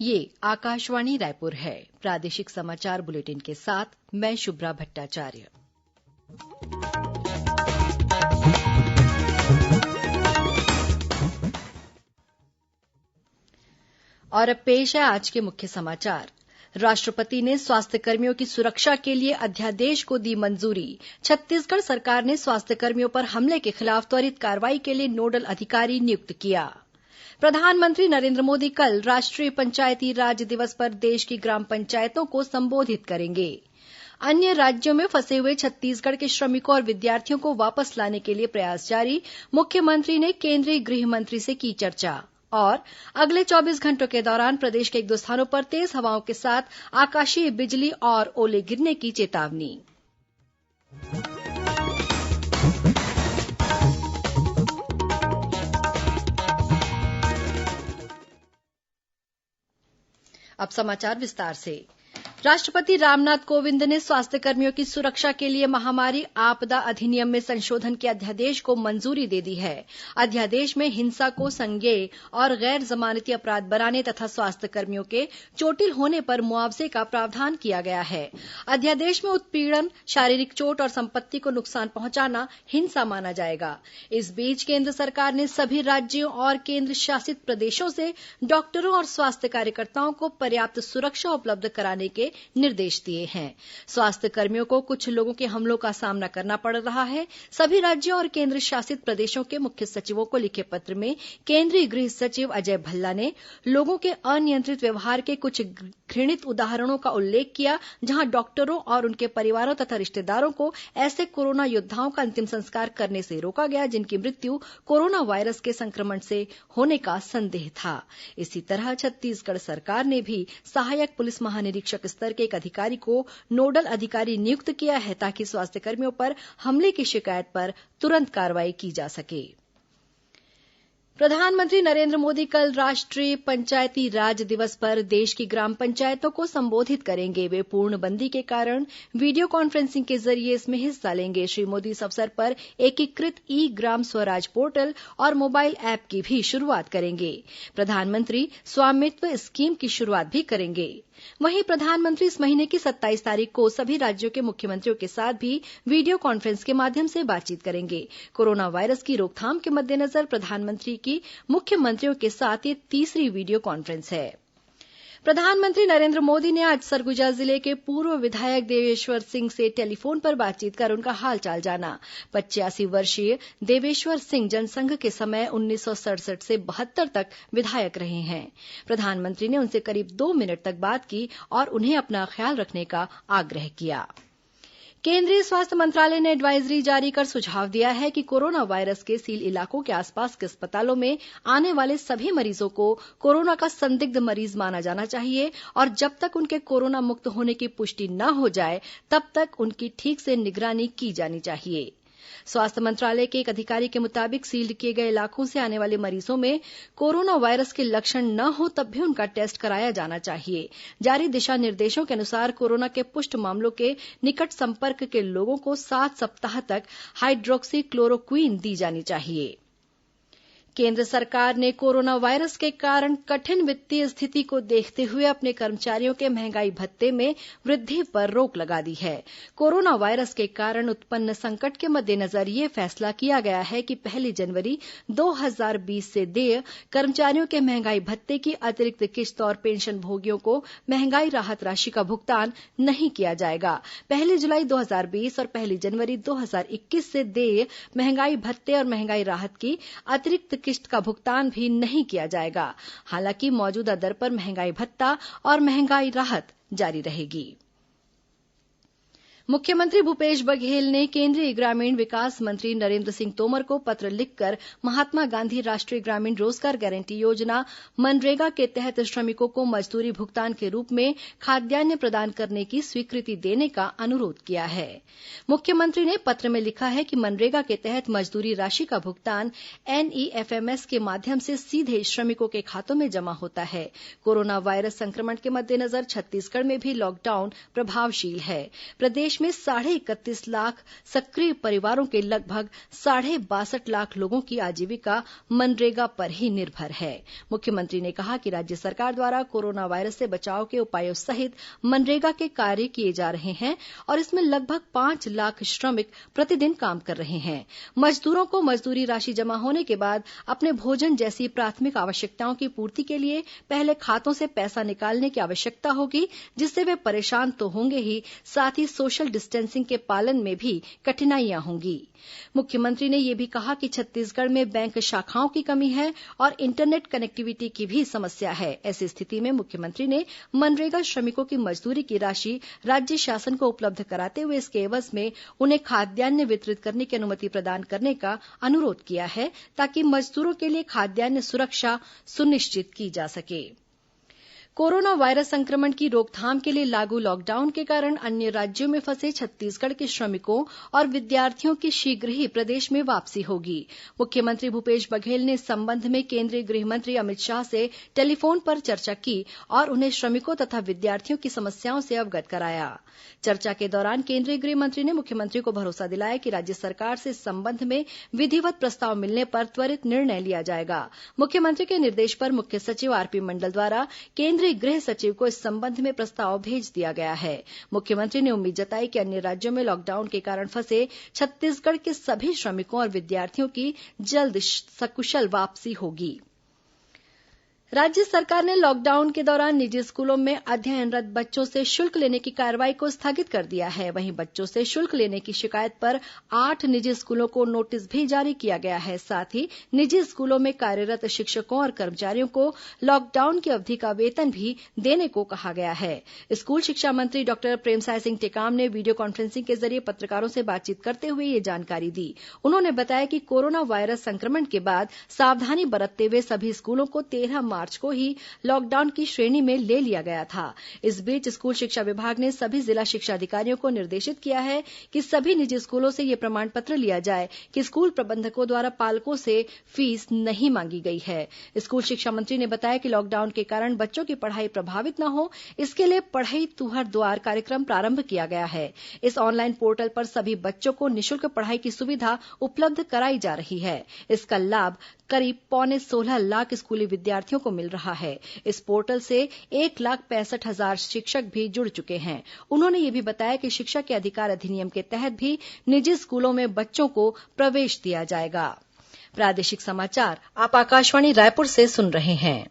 ये आकाशवाणी रायपुर है। प्रादेशिक समाचार बुलेटिन के साथ मैं शुभ्रा भट्टाचार्य। और अब पेश है आज के मुख्य समाचार। राष्ट्रपति ने स्वास्थ्यकर्मियों की सुरक्षा के लिए अध्यादेश को दी मंजूरी। छत्तीसगढ़ सरकार ने स्वास्थ्यकर्मियों पर हमले के खिलाफ त्वरित कार्रवाई के लिए नोडल अधिकारी नियुक्त किया। प्रधानमंत्री नरेंद्र मोदी कल राष्ट्रीय पंचायती राज दिवस पर देश की ग्राम पंचायतों को संबोधित करेंगे। अन्य राज्यों में फंसे हुए छत्तीसगढ़ के श्रमिकों और विद्यार्थियों को वापस लाने के लिए प्रयास जारी। मुख्यमंत्री ने केंद्रीय गृह मंत्री से की चर्चा। और अगले 24 घंटों के दौरान प्रदेश के एक दो स्थानों पर तेज हवाओं के साथ आकाशीय बिजली और ओले गिरने की चेतावनी। अब समाचार विस्तार से। राष्ट्रपति रामनाथ कोविंद ने स्वास्थ्यकर्मियों की सुरक्षा के लिए महामारी आपदा अधिनियम में संशोधन के अध्यादेश को मंजूरी दे दी है। अध्यादेश में हिंसा को संज्ञेय और गैर जमानती अपराध बनाने तथा स्वास्थ्यकर्मियों के चोटिल होने पर मुआवजे का प्रावधान किया गया है। अध्यादेश में उत्पीड़न, शारीरिक चोट और संपत्ति को नुकसान पहुंचाना हिंसा माना जाएगा। इस बीच केंद्र सरकार ने सभी राज्यों और केंद्र शासित प्रदेशों से डॉक्टरों और स्वास्थ्य कार्यकर्ताओं को पर्याप्त सुरक्षा उपलब्ध कराने के निर्देश दिए हैं। स्वास्थ्य कर्मियों को कुछ लोगों के हमलों का सामना करना पड़ रहा है। सभी राज्यों और केंद्र शासित प्रदेशों के मुख्य सचिवों को लिखे पत्र में केंद्रीय गृह सचिव अजय भल्ला ने लोगों के अनियंत्रित व्यवहार के कुछ घृणित उदाहरणों का उल्लेख किया, जहां डॉक्टरों और उनके परिवारों तथा रिश्तेदारों को ऐसे कोरोना योद्धाओं का अंतिम संस्कार करने से रोका गया जिनकी मृत्यु कोरोना वायरस के संक्रमण से होने का संदेह था। इसी तरह छत्तीसगढ़ सरकार ने भी सहायक पुलिस महानिरीक्षक स्तर के एक अधिकारी को नोडल अधिकारी नियुक्त किया है ताकि स्वास्थ्यकर्मियों पर हमले की शिकायत पर तुरंत कार्रवाई की जा सके। प्रधानमंत्री नरेंद्र मोदी कल राष्ट्रीय पंचायती राज दिवस पर देश की ग्राम पंचायतों को संबोधित करेंगे। वे पूर्णबंदी के कारण वीडियो कॉन्फ्रेंसिंग के जरिए इसमें हिस्सा लेंगे। श्री मोदी इस अवसर पर एकीकृत ई ग्राम स्वराज पोर्टल और मोबाइल ऐप की भी शुरुआत करेंगे। प्रधानमंत्री स्वामित्व स्कीम की शुरुआत भी करेंगे। वहीं प्रधानमंत्री इस महीने की 27 तारीख को सभी राज्यों के मुख्यमंत्रियों के साथ भी वीडियो कॉन्फ्रेंस के माध्यम से बातचीत करेंगे। कोरोना वायरस की रोकथाम के मद्देनजर प्रधानमंत्री की मुख्यमंत्रियों के साथ ये तीसरी वीडियो कॉन्फ्रेंस है। प्रधानमंत्री नरेंद्र मोदी ने आज सरगुजा जिले के पूर्व विधायक देवेश्वर सिंह से टेलीफोन पर बातचीत कर उनका हालचाल जाना। 85 वर्षीय देवेश्वर सिंह जनसंघ के समय 1967 से 72 तक विधायक रहे हैं। प्रधानमंत्री ने उनसे करीब 2 मिनट तक बात की और उन्हें अपना ख्याल रखने का आग्रह किया। केंद्रीय स्वास्थ्य मंत्रालय ने एडवाइजरी जारी कर सुझाव दिया है कि कोरोना वायरस के सील इलाकों के आसपास के अस्पतालों में आने वाले सभी मरीजों को कोरोना का संदिग्ध मरीज माना जाना चाहिए और जब तक उनके कोरोना मुक्त होने की पुष्टि न हो जाए तब तक उनकी ठीक से निगरानी की जानी चाहिए। स्वास्थ्य मंत्रालय के एक अधिकारी के मुताबिक सील्ड किए गए इलाकों से आने वाले मरीजों में कोरोना वायरस के लक्षण न हो तब भी उनका टेस्ट कराया जाना चाहिए। जारी दिशा निर्देशों के अनुसार कोरोना के पुष्ट मामलों के निकट संपर्क के लोगों को 7 सप्ताह तक हाइड्रोक्सी क्लोरोक्वीन दी जानी चाहिए। केंद्र सरकार ने कोरोना वायरस के कारण कठिन वित्तीय स्थिति को देखते हुए अपने कर्मचारियों के महंगाई भत्ते में वृद्धि पर रोक लगा दी है। कोरोना वायरस के कारण उत्पन्न संकट के मद्देनजर यह फैसला किया गया है कि 1 जनवरी 2020 से देय कर्मचारियों के महंगाई भत्ते की अतिरिक्त किश्त और पेंशन भोगियों को महंगाई राहत राशि का भुगतान नहीं किया जाएगा। 1 जुलाई 2020 और 1 जनवरी 2021 से देय महंगाई भत्ते और महंगाई राहत की अतिरिक्त किश्त का भुगतान भी नहीं किया जाएगा। हालांकि मौजूदा दर पर महंगाई भत्ता और महंगाई राहत जारी रहेगी। मुख्यमंत्री भूपेश बघेल ने केंद्रीय ग्रामीण विकास मंत्री नरेन्द्र सिंह तोमर को पत्र लिखकर महात्मा गांधी राष्ट्रीय ग्रामीण रोजगार गारंटी योजना मनरेगा के तहत श्रमिकों को मजदूरी भुगतान के रूप में खाद्यान्न प्रदान करने की स्वीकृति देने का अनुरोध किया है। मुख्यमंत्री ने पत्र में लिखा है कि मनरेगा के तहत मजदूरी राशि का भुगतान NEFMS के माध्यम से सीधे श्रमिकों के खातों में जमा होता है। कोरोना वायरस संक्रमण के मद्देनजर छत्तीसगढ़ में भी लॉकडाउन प्रभावशील है। प्रदेश प्रदेश में 31.5 लाख सक्रिय परिवारों के लगभग 62.5 लाख लोगों की आजीविका मनरेगा पर ही निर्भर है। मुख्यमंत्री ने कहा कि राज्य सरकार द्वारा कोरोना वायरस से बचाव के उपायों सहित मनरेगा के कार्य किए जा रहे हैं और इसमें लगभग 5 लाख श्रमिक प्रतिदिन काम कर रहे हैं। मजदूरों को मजदूरी राशि जमा होने के बाद अपने भोजन जैसी प्राथमिक आवश्यकताओं की पूर्ति के लिए पहले खातों से पैसा निकालने की आवश्यकता होगी, जिससे वे परेशान तो होंगे ही, साथ ही सोशल डिस्टेंसिंग के पालन में भी कठिनाइयां होंगी। मुख्यमंत्री ने यह भी कहा कि छत्तीसगढ़ में बैंक शाखाओं की कमी है और इंटरनेट कनेक्टिविटी की भी समस्या है। ऐसी स्थिति में मुख्यमंत्री ने मनरेगा श्रमिकों की मजदूरी की राशि राज्य शासन को उपलब्ध कराते हुए इसके एवज में उन्हें खाद्यान्न वितरित करने की अनुमति प्रदान करने का अनुरोध किया है, ताकि मजदूरों के लिए खाद्यान्न सुरक्षा सुनिश्चित की जा सके। कोरोना वायरस संक्रमण की रोकथाम के लिए लागू लॉकडाउन के कारण अन्य राज्यों में फंसे छत्तीसगढ़ के श्रमिकों और विद्यार्थियों की शीघ्र ही प्रदेश में वापसी होगी। मुख्यमंत्री भूपेश बघेल ने इस संबंध में केंद्रीय गृह मंत्री अमित शाह से टेलीफोन पर चर्चा की और उन्हें श्रमिकों तथा विद्यार्थियों की समस्याओं से अवगत कराया। चर्चा के दौरान केंद्रीय गृह मंत्री ने मुख्यमंत्री को भरोसा दिलाया कि राज्य सरकार से इस संबंध में विधिवत प्रस्ताव मिलने पर त्वरित निर्णय लिया जाएगा। मुख्यमंत्री के निर्देश पर मुख्य सचिव आरपी मंडल द्वारा केंद्रीय गृह सचिव को इस संबंध में प्रस्ताव भेज दिया गया है। मुख्यमंत्री ने उम्मीद जताई कि अन्य राज्यों में लॉकडाउन के कारण फंसे छत्तीसगढ़ के सभी श्रमिकों और विद्यार्थियों की जल्द सकुशल वापसी होगी। राज्य सरकार ने लॉकडाउन के दौरान निजी स्कूलों में अध्ययनरत बच्चों से शुल्क लेने की कार्रवाई को स्थगित कर दिया है। वहीं बच्चों से शुल्क लेने की शिकायत पर 8 निजी स्कूलों को नोटिस भी जारी किया गया है। साथ ही निजी स्कूलों में कार्यरत शिक्षकों और कर्मचारियों को लॉकडाउन की अवधि का वेतन भी देने को कहा गया है। स्कूल शिक्षा मंत्री डॉक्टर प्रेमसाय सिंह टेकाम ने वीडियो कॉन्फ्रेंसिंग के जरिए पत्रकारों से बातचीत करते हुए यह जानकारी दी। उन्होंने बताया कि कोरोना वायरस संक्रमण के बाद सावधानी बरतते हुए सभी स्कूलों को 13 मार्च को ही लॉकडाउन की श्रेणी में ले लिया गया था। इस बीच स्कूल शिक्षा विभाग ने सभी जिला शिक्षा अधिकारियों को निर्देशित किया है कि सभी निजी स्कूलों से यह प्रमाण पत्र लिया जाए कि स्कूल प्रबंधकों द्वारा पालकों से फीस नहीं मांगी गई है। स्कूल शिक्षा मंत्री ने बताया कि लॉकडाउन के कारण बच्चों की पढ़ाई प्रभावित न हो, इसके लिए पढ़ई तुहर दुआर कार्यक्रम प्रारंभ किया गया है। इस ऑनलाइन पोर्टल पर सभी बच्चों को निःशुल्क पढ़ाई की सुविधा उपलब्ध कराई जा रही है। इसका लाभ करीब 16.25 लाख स्कूली विद्यार्थियों को मिल रहा है। इस पोर्टल से 1,65,000 शिक्षक भी जुड़ चुके हैं। उन्होंने ये भी बताया कि शिक्षा के अधिकार अधिनियम के तहत भी निजी स्कूलों में बच्चों को प्रवेश दिया जाएगा। प्रादेशिक समाचार आप आकाशवाणी रायपुर से सुन रहे हैं।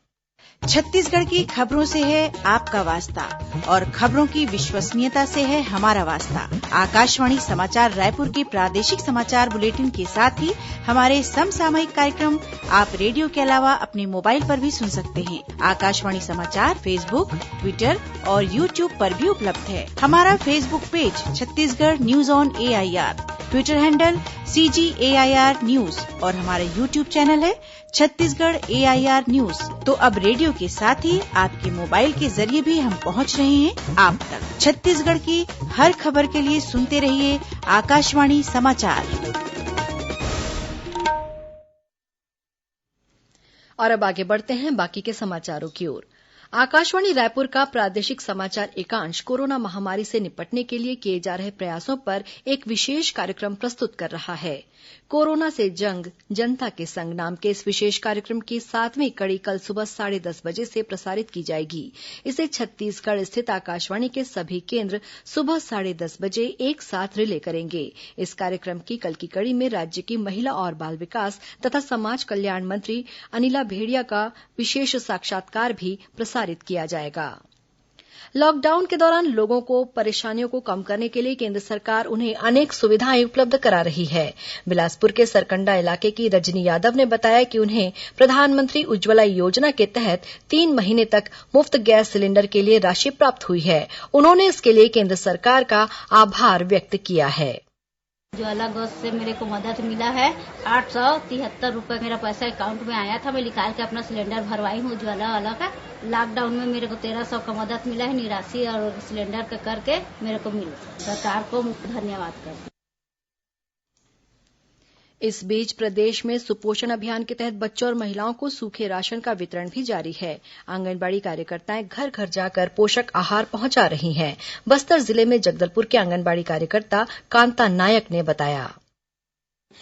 छत्तीसगढ़ की खबरों से है आपका वास्ता और खबरों की विश्वसनीयता से है हमारा वास्ता। आकाशवाणी समाचार रायपुर के प्रादेशिक समाचार बुलेटिन के साथ ही हमारे समसामयिक कार्यक्रम आप रेडियो के अलावा अपने मोबाइल पर भी सुन सकते हैं। आकाशवाणी समाचार फेसबुक, ट्विटर और यूट्यूब पर भी उपलब्ध है। हमारा Facebook page Chhattisgarh news on AIR, Twitter handle CGAIR news और हमारा यूट्यूब चैनल है छत्तीसगढ़ AIR न्यूज। तो अब रेडियो के साथ ही आपके मोबाइल के जरिए भी हम पहुंच रहे हैं आप तक। छत्तीसगढ़ की हर खबर के लिए सुनते रहिए आकाशवाणी समाचार। और अब आगे बढ़ते हैं बाकी के समाचारों की ओर। आकाशवाणी रायपुर का प्रादेशिक समाचार एकांश कोरोना महामारी से निपटने के लिए किए जा रहे प्रयासों पर एक विशेष कार्यक्रम प्रस्तुत कर रहा है। कोरोना से जंग जनता के संग नाम के इस विशेष कार्यक्रम की 7वीं कड़ी कल सुबह 10:30 बजे से प्रसारित की जाएगी। इसे छत्तीसगढ़ स्थित आकाशवाणी के सभी केंद्र सुबह 10:30 बजे एक साथ रिले करेंगे। इस कार्यक्रम की कल की कड़ी में राज्य की महिला और बाल विकास तथा समाज कल्याण मंत्री अनिला भेड़िया का विशेष साक्षात्कार भी प्रसारित किया जाएगा। लॉकडाउन के दौरान लोगों को परेशानियों को कम करने के लिए केंद्र सरकार उन्हें अनेक सुविधाएं उपलब्ध करा रही है। बिलासपुर के सरकंडा इलाके की रजनी यादव ने बताया कि उन्हें प्रधानमंत्री उज्ज्वला योजना के तहत 3 महीने तक मुफ्त गैस सिलेंडर के लिए राशि प्राप्त हुई है। उन्होंने इसके लिए केंद्र सरकार का आभार व्यक्त किया है। उज्ज्वला गैस से मेरे को मदद मिला है। 873 रुपए मेरा पैसा अकाउंट में आया था। मैं निकाल के अपना सिलेंडर भरवाई हूँ उज्ज्वला वाला का। लॉकडाउन में मेरे को 1300 का मदद मिला है। निराशी और सिलेंडर का करके मेरे को मिला। सरकार को धन्यवाद करती। इस बीच प्रदेश में सुपोषण अभियान के तहत बच्चों और महिलाओं को सूखे राशन का वितरण भी जारी है। आंगनबाड़ी कार्यकर्ताएं घर घर जाकर पोषक आहार पहुंचा रही हैं। बस्तर जिले में जगदलपुर के आंगनबाड़ी कार्यकर्ता कांता नायक ने बताया।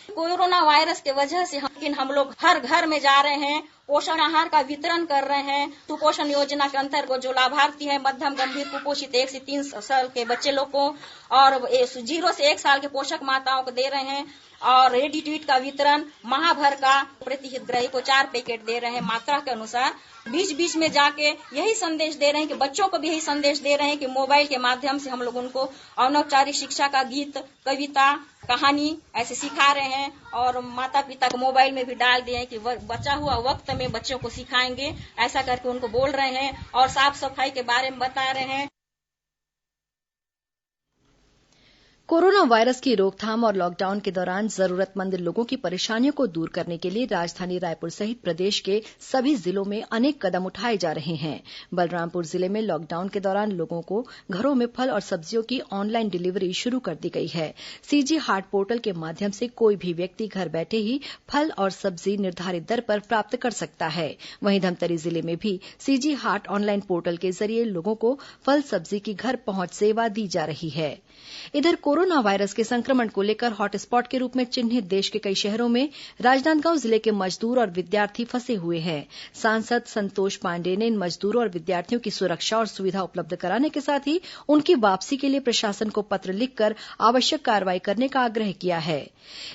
कोरोना वायरस के वजह से हम लोग हर घर में जा रहे हैं, पोषण आहार का वितरण कर रहे हैं। सुपोषण योजना के अंतर्गत जो लाभार्थी है मध्यम गंभीर कुपोषित 1 से 3 साल के बच्चे लोग को और 0 से 1 साल के पोषक माताओं को दे रहे हैं और रेडी टू ईट का वितरण माह भर का प्रति हितग्राही को 4 पैकेट दे रहे हैं मात्रा के अनुसार। बीच बीच में जाके यही संदेश दे रहे हैं कि बच्चों को भी यही संदेश दे रहे हैं कि मोबाइल के माध्यम से हम लोग उनको अनौपचारिक शिक्षा का गीत, कविता, कहानी ऐसे सिखा रहे हैं और माता पिता को मोबाइल में भी डाल दिए हैं कि बचा हुआ वक्त में बच्चों को सिखाएंगे, ऐसा करके उनको बोल रहे हैं और साफ सफाई के बारे में बता रहे हैं। कोरोना वायरस की रोकथाम और लॉकडाउन के दौरान जरूरतमंद लोगों की परेशानियों को दूर करने के लिए राजधानी रायपुर सहित प्रदेश के सभी जिलों में अनेक कदम उठाए जा रहे हैं। बलरामपुर जिले में लॉकडाउन के दौरान लोगों को घरों में फल और सब्जियों की ऑनलाइन डिलीवरी शुरू कर दी गई है। सीजी हाट पोर्टल के माध्यम से कोई भी व्यक्ति घर बैठे ही फल और सब्जी निर्धारित दर पर प्राप्त कर सकता है। वहीं धमतरी जिले में भी सीजी हाट ऑनलाइन पोर्टल के जरिए लोगों को फल सब्जी की घर पहुंच सेवा दी जा रही है। इधर कोरोना वायरस के संक्रमण को लेकर हॉटस्पॉट के रूप में चिन्हित देश के कई शहरों में राजनांदगांव जिले के मजदूर और विद्यार्थी फंसे हुए हैं। सांसद संतोष पांडेय ने इन मजदूरों और विद्यार्थियों की सुरक्षा और सुविधा उपलब्ध कराने के साथ ही उनकी वापसी के लिए प्रशासन को पत्र लिखकर आवश्यक कार्रवाई करने का आग्रह किया है।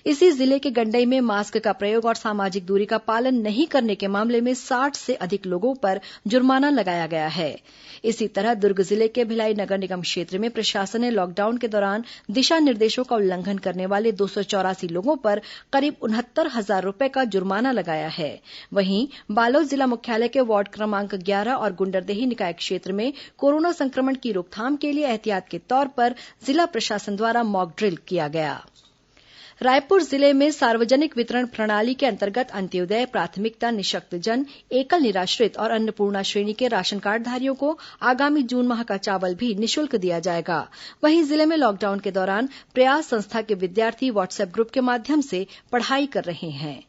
इसी जिले के गंडई में मास्क का प्रयोग और सामाजिक दूरी का पालन नहीं करने के मामले में 60 से अधिक लोगों पर जुर्माना लगाया गया है। इसी तरह दुर्ग जिले के भिलाई नगर निगम क्षेत्र में प्रशासन ने लॉकडाउन के दौरान दिशा निर्देशों का उल्लंघन करने वाले 284 लोगों पर करीब 69,000 रुपए का जुर्माना लगाया है। वहीं बालोद जिला मुख्यालय के वार्ड क्रमांक 11 और गुंडरदेही निकाय क्षेत्र में कोरोना संक्रमण की रोकथाम के लिए एहतियात के तौर पर जिला प्रशासन द्वारा मॉक ड्रिल किया गया। रायपुर जिले में सार्वजनिक वितरण प्रणाली के अंतर्गत अंत्योदय, प्राथमिकता, निःशक्तजन, एकल निराश्रित और अन्नपूर्णा श्रेणी के राशन कार्डधारियों को आगामी जून माह का चावल भी निःशुल्क दिया जाएगा। वहीं जिले में लॉकडाउन के दौरान प्रयास संस्था के विद्यार्थी व्हाट्सएप ग्रुप के माध्यम से पढ़ाई कर रहे हैं।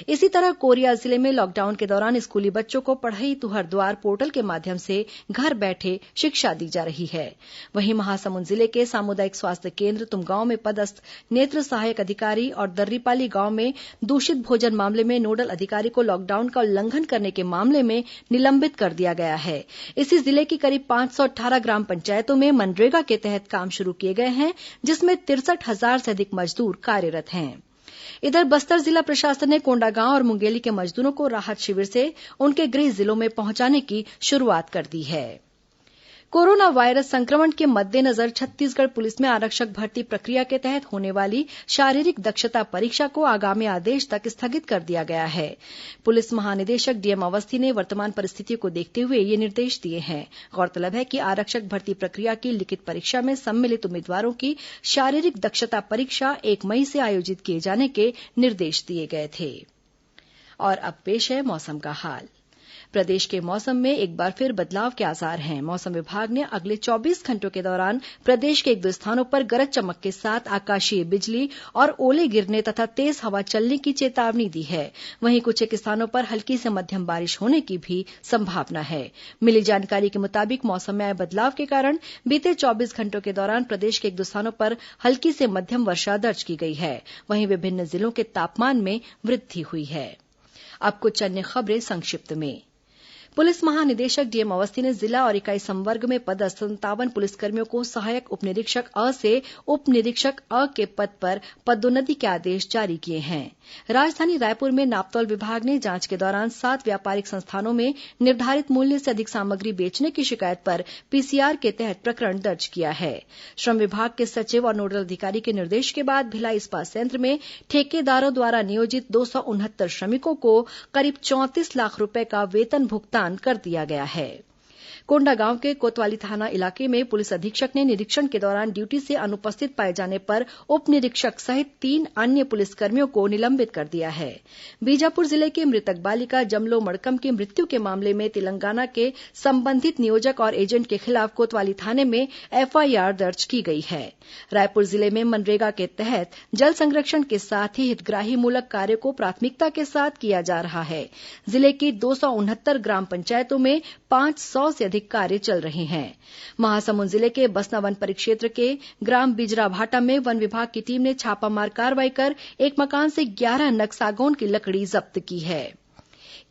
इसी तरह कोरिया जिले में लॉकडाउन के दौरान स्कूली बच्चों को पढ़ई तुहर द्वार पोर्टल के माध्यम से घर बैठे शिक्षा दी जा रही है। वहीं महासमुंद जिले के सामुदायिक स्वास्थ्य केन्द्र तुमगांव में पदस्थ नेत्र सहायक अधिकारी और दर्रीपाली गांव में दूषित भोजन मामले में नोडल अधिकारी को लॉकडाउन का उल्लंघन करने के मामले में निलंबित कर दिया गया है। इसी जिले की करीब 518 ग्राम पंचायतों में मनरेगा के तहत काम शुरू किए गए हैं, जिसमें 63,000 से अधिक मजदूर कार्यरत हैं। इधर बस्तर जिला प्रशासन ने कोंडागांव और मुंगेली के मजदूरों को राहत शिविर से उनके गृह जिलों में पहुंचाने की शुरुआत कर दी है। कोरोना वायरस संक्रमण के मद्देनजर छत्तीसगढ़ पुलिस में आरक्षक भर्ती प्रक्रिया के तहत होने वाली शारीरिक दक्षता परीक्षा को आगामी आदेश तक स्थगित कर दिया गया है। पुलिस महानिदेशक डीएम अवस्थी ने वर्तमान परिस्थितियों को देखते हुए ये निर्देश दिए हैं। गौरतलब है कि आरक्षक भर्ती प्रक्रिया की लिखित परीक्षा में सम्मिलित उम्मीदवारों की शारीरिक दक्षता परीक्षा 1 मई से आयोजित किए जाने के निर्देश दिए गए थे। और अब पेश है मौसम का हाल। प्रदेश के मौसम में एक बार फिर बदलाव के आसार हैं। मौसम विभाग ने अगले 24 घंटों के दौरान प्रदेश के 1-2 स्थानों पर गरज चमक के साथ आकाशीय बिजली और ओले गिरने तथा तेज हवा चलने की चेतावनी दी है। वहीं कुछ एक स्थानों पर हल्की से मध्यम बारिश होने की भी संभावना है। मिली जानकारी के मुताबिक मौसम में आए बदलाव के कारण बीते 24 घंटों के दौरान प्रदेश के 1-2 स्थानों पर हल्की से मध्यम वर्षा दर्ज की गई है। वहीं विभिन्न जिलों के तापमान में वृद्धि हुई है। अब कुछ अन्य खबरें संक्षिप्त में। पुलिस महानिदेशक डीएम अवस्थी ने जिला और इकाई संवर्ग में पदस्थ 57 पुलिसकर्मियों को सहायक उप निरीक्षक अ से उप निरीक्षक अ के पद पर पदोन्नति के आदेश जारी किए हैं। राजधानी रायपुर में नापतौल विभाग ने जांच के दौरान 7 व्यापारिक संस्थानों में निर्धारित मूल्य से अधिक सामग्री बेचने की शिकायत पर पीसीआर के तहत प्रकरण दर्ज किया है। श्रम विभाग के सचिव और नोडल अधिकारी के निर्देश के बाद भिलाई इस्पात संयंत्र में ठेकेदारों द्वारा नियोजित 269 श्रमिकों को करीब 34 लाख रूपये का वेतन भुगतान कर दिया गया है। कोंडागांव के कोतवाली थाना इलाके में पुलिस अधीक्षक ने निरीक्षण के दौरान ड्यूटी से अनुपस्थित पाए जाने पर उप निरीक्षक सहित 3 अन्य पुलिसकर्मियों को निलंबित कर दिया है। बीजापुर जिले की मृतक बालिका जमलो मड़कम की मृत्यु के मामले में तेलंगाना के संबंधित नियोजक और एजेंट के खिलाफ कोतवाली थाने में एफआईआर दर्ज की गई है। रायपुर जिले में मनरेगा के तहत जल संरक्षण के साथ ही हितग्राही मूलक कार्य को प्राथमिकता के साथ किया जा रहा है। जिले की 269 ग्राम पंचायतों में 500 से अधिक कार्य चल रहे हैं। महासमुंद जिले के बसना वन परिक्षेत्र के ग्राम बिजरा भाटा में वन विभाग की टीम ने छापामार कार्रवाई कर एक मकान से 11 नग सागौन की लकड़ी जब्त की है।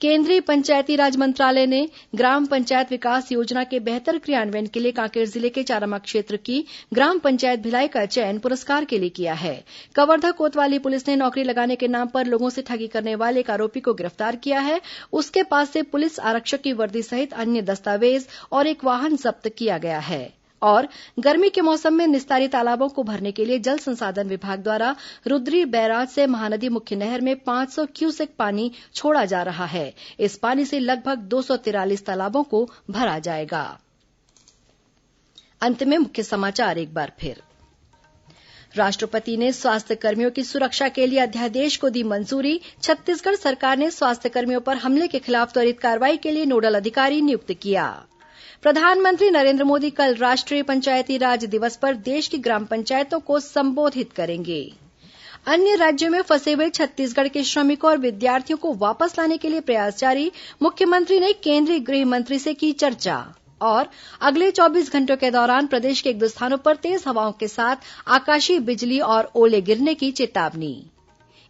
केंद्रीय पंचायती राज मंत्रालय ने ग्राम पंचायत विकास योजना के बेहतर क्रियान्वयन के लिए कांकेर जिले के चारामा क्षेत्र की ग्राम पंचायत भिलाई का चयन पुरस्कार के लिए किया है। कवर्धा कोतवाली पुलिस ने नौकरी लगाने के नाम पर लोगों से ठगी करने वाले एक आरोपी को गिरफ्तार किया है। उसके पास से पुलिस आरक्षक की वर्दी सहित अन्य दस्तावेज और एक वाहन जब्त किया गया है। और गर्मी के मौसम में निस्तारी तालाबों को भरने के लिए जल संसाधन विभाग द्वारा रुद्री बैराज से महानदी मुख्य नहर में 500 क्यूसेक पानी छोड़ा जा रहा है। इस पानी से लगभग 243 तालाबों को भरा जाएगा। अंत में मुख्य समाचार एक बार फिर। राष्ट्रपति ने स्वास्थ्य कर्मियों की सुरक्षा के लिए अध्यादेश को दी मंजूरी। छत्तीसगढ़ सरकार ने स्वास्थ्य कर्मियों पर हमले के खिलाफ त्वरित कार्रवाई के लिए नोडल अधिकारी नियुक्त किया। प्रधानमंत्री नरेंद्र मोदी कल राष्ट्रीय पंचायती राज दिवस पर देश की ग्राम पंचायतों को संबोधित करेंगे। अन्य राज्यों में फंसे हुए छत्तीसगढ़ के श्रमिकों और विद्यार्थियों को वापस लाने के लिए प्रयास जारी। मुख्यमंत्री ने केंद्रीय गृह मंत्री से की चर्चा। और अगले 24 घंटों के दौरान प्रदेश के 1-2 स्थानों पर तेज हवाओं के साथ आकाशीय बिजली और ओले गिरने की चेतावनी।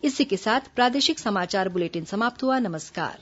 इसी के साथ प्रादेशिक समाचार बुलेटिन समाप्त हुआ। नमस्कार।